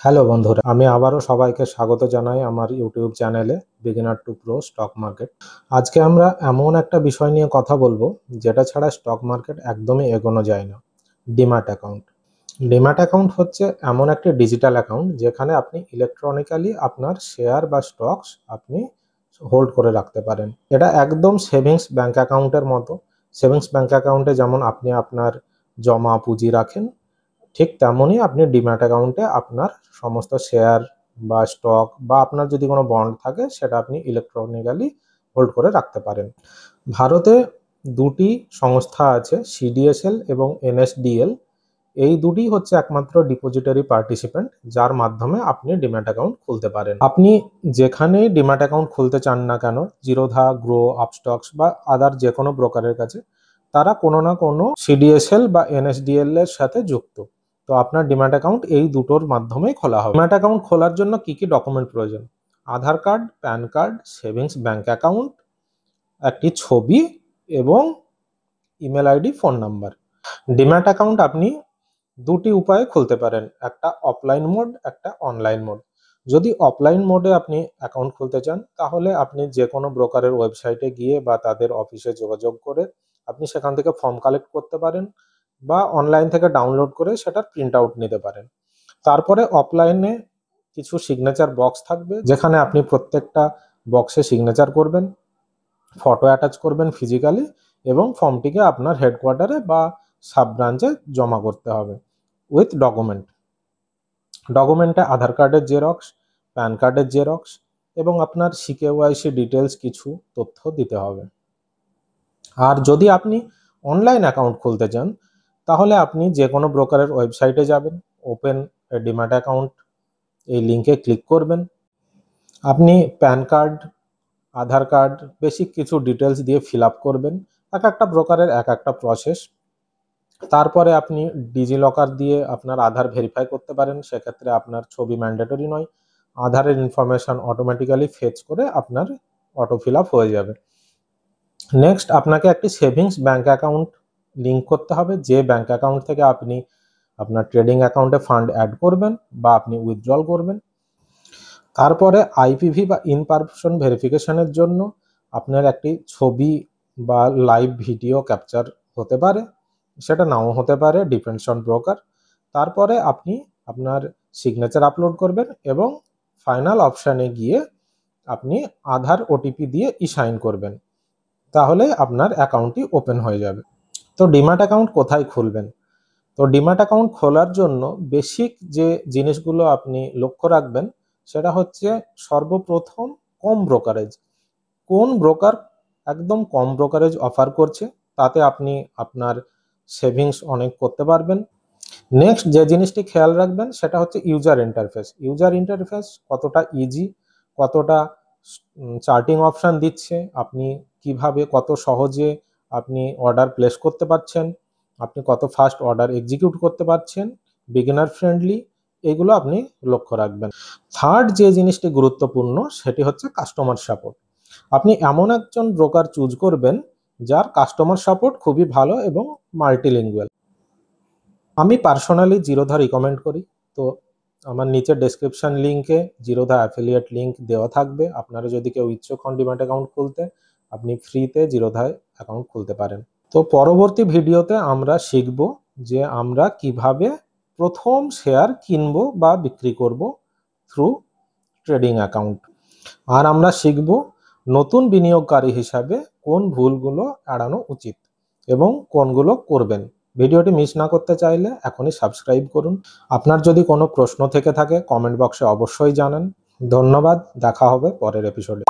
Hello বন্ধুরা, আমি আবারও সবাইকে স্বাগত জানাই আমার ইউটিউব চ্যানেলে beginner two pro stock market. আজকে আমরা এমন একটা বিষয় নিয়ে কথা বলবো যেটা ছাড়া স্টক মার্কেট একদমই এগোনো যায় না। Demat account. ডিম্যাট অ্যাকাউন্ট হচ্ছে এমন একটি ডিজিটাল অ্যাকাউন্ট যেখানে আপনি ইলেকট্রনিক্যালি আপনার শেয়ার বা স্টকস আপনি হোল্ড করে রাখতে পারেন। এটা একদম সেভিংস ব্যাংক অ্যাকাউন্টের মতো। সেভিংস ব্যাংক অ্যাকাউন্টে যেমন আপনি আপনার জমা পুঁজি রাখেন, ঠিক তেমনই আপনি ডিম্যাট অ্যাকাউন্টে আপনার সমস্ত শেয়ার বা স্টক বা আপনার যদি কোনো বন্ড থাকে সেটা আপনি ইলেকট্রনিক্যালি হোল্ড করে রাখতে পারেন। ভারতে দুটি সংস্থা আছে, সিডিএসএল এবং এনএসডিএল। এই দুটি হচ্ছে একমাত্র ডিপোজিটরি পার্টিসিপেন্ট যার মাধ্যমে আপনি ডিম্যাট অ্যাকাউন্ট খুলতে পারেন। আপনি যেখানেই ডিম্যাট অ্যাকাউন্ট খুলতে চান না কেন, জিরোধা, গ্রো, আপস্টক্স বা আদার যে কোনো ব্রোকারের কাছে, তারা কোনো না কোনো সিডিএসএল বা এনএসডিএল এর সাথে যুক্ত। তো আপনার ডিম্যাট অ্যাকাউন্ট এই দুটোর মাধ্যমেই খোলা হবে। ডিম্যাট অ্যাকাউন্ট খোলার জন্য কি কি ডকুমেন্ট প্রয়োজন? Aadhaar card, PAN card, savings bank account, একটি ছবি এবং email ID, phone number. Demat account আপনি দুটি উপায়ে খুলতে পারেন, একটা অফলাইন মোড, একটা অনলাইন মোড। যদি অফলাইন মোডে আপনি অ্যাকাউন্ট খুলতে চান তাহলে আপনি যে কোনো ব্রোকারের ওয়েবসাইটে গিয়ে বা তাদের অফিসে যোগাযোগ করে আপনি সেখান থেকে ফর্ম কালেক্ট করতে পারেন বা অনলাইন থেকে ডাউনলোড করে সেটার প্রিন্ট আউট নিতে পারেন। তারপরে অফলাইনে কিছু সিগনেচার বক্স থাকবে যেখানে আপনি প্রত্যেকটা বক্সে সিগনেচার করবেন, ফটো অ্যাটাচ করবেন ফিজিক্যালি এবং ফর্মটিকে আপনার হেডকোয়ার্টারে বা সাব ব্রাঞ্চে জমা করতে হবে উইথ ডকুমেন্টে আধার কার্ডের জেরক্স, প্যান কার্ডের জেরক্স এবং আপনার সিকেওয়াইসি ডিটেলস কিছু তথ্য দিতে হবে। আর যদি আপনি অনলাইন অ্যাকাউন্ট খুলতে চান তাহলে আপনি যে কোনো ব্রোকারের ওয়েবসাইটে যাবেন, ওপেন এ ডিম্যাট অ্যাকাউন্ট এই লিঙ্কে ক্লিক করবেন। আপনি প্যান কার্ড, আধার কার্ড, বেসিক কিছু ডিটেলস দিয়ে ফিল আপ করবেন। এক একটা ব্রোকারের এক একটা প্রসেস। তারপরে আপনি ডিজিলকার দিয়ে আপনার আধার ভেরিফাই করতে পারেন, সেক্ষেত্রে আপনার ছবি ম্যান্ডেটরি নয়, আধারের ইনফরমেশন অটোমেটিক্যালি ফেচ করে আপনার অটো ফিল আপ হয়ে যাবে। নেক্সট আপনাকে একটি সেভিংস ব্যাংক অ্যাকাউন্ট লিঙ্ক করতে হবে, যে ব্যাংক অ্যাকাউন্ট থেকে আপনি আপনার ট্রেডিং অ্যাকাউন্টে ফান্ড অ্যাড করবেন বা আপনি উইথড্রল করবেন। তারপরে আইপিভি বা ইন পারসন ভেরিফিকেশনের জন্য আপনার একটি ছবি বা লাইভ ভিডিও ক্যাপচার হতে পারে, সেটা নাও হতে পারে, ডিপেন্ডস অন ব্রোকার। তারপরে আপনি আপনার সিগনেচার আপলোড করবেন এবং ফাইনাল অপশানে গিয়ে আপনি আধার ওটিপি দিয়ে সাইন করবেন, তাহলে আপনার অ্যাকাউন্টটি ওপেন হয়ে যাবে। তো ডিম্যাট অ্যাকাউন্ট কোথায় খুলবেন? তো ডিম্যাট অ্যাকাউন্ট খোলার জন্য বেসিক যে জিনিসগুলো আপনি লক্ষ্য রাখবেন সেটা হচ্ছে সর্বপ্রথম কম ব্রোকারেজ। কোন ব্রোকার একদম কম ব্রোকারেজ অফার করছে, তাতে আপনি আপনার সেভিংস অনেক করতে পারবেন। নেক্সট যে জিনিসটি খেয়াল রাখবেন সেটা হচ্ছে ইউজার ইন্টারফেস। ইউজার ইন্টারফেস কতটা ইজি, কতটা চার্টিং অপশান দিচ্ছে, আপনি কিভাবে কত সহজে আপনি অর্ডার প্লেস করতে পারছেন, আপনি কত ফাস্ট অর্ডার এক্সিকিউট করতে পারছেন, বিগিনার ফ্রেন্ডলি, এগুলো আপনি লক্ষ্য রাখবেন। থার্ড যে জিনিসটি গুরুত্বপূর্ণ সেটি হচ্ছে কাস্টমার সাপোর্ট। আপনি এমন একজন ব্রোকার চুজ করবেন যার কাস্টমার সাপোর্ট খুবই ভালো এবং মাল্টিলিঙ্গুয়াল। আমি পার্সোনালি জিরোধা রিকমেন্ড করি। তো আমার নিচে ডেসক্রিপশন লিঙ্কে জিরোধা অ্যাফিলিয়েট লিঙ্ক দেওয়া থাকবে। আপনারা যদি কেউ ইচ্ছুক হন ডিম্যাট অ্যাকাউন্ট খুলতে, আপনি ফ্রিতে জিরোধায় অ্যাকাউন্ট খুলতে পারেন। তো পরবর্তী ভিডিওতে আমরা শিখব যে আমরা কিভাবে প্রথম শেয়ার কিনবো বা বিক্রি করব থ্রু ট্রেডিং অ্যাকাউন্ট। আর আমরা শিখব নতুন বিনিয়োগকারী হিসাবে কোন ভুলগুলো এড়ানো উচিত এবং কোনগুলো করবেন। ভিডিওটি মিস না করতে চাইলে এখনই সাবস্ক্রাইব করুন। আপনার যদি কোনো প্রশ্ন থেকে থাকে কমেন্ট বক্সে অবশ্যই জানান। ধন্যবাদ, দেখা হবে পরের এপিসোডে।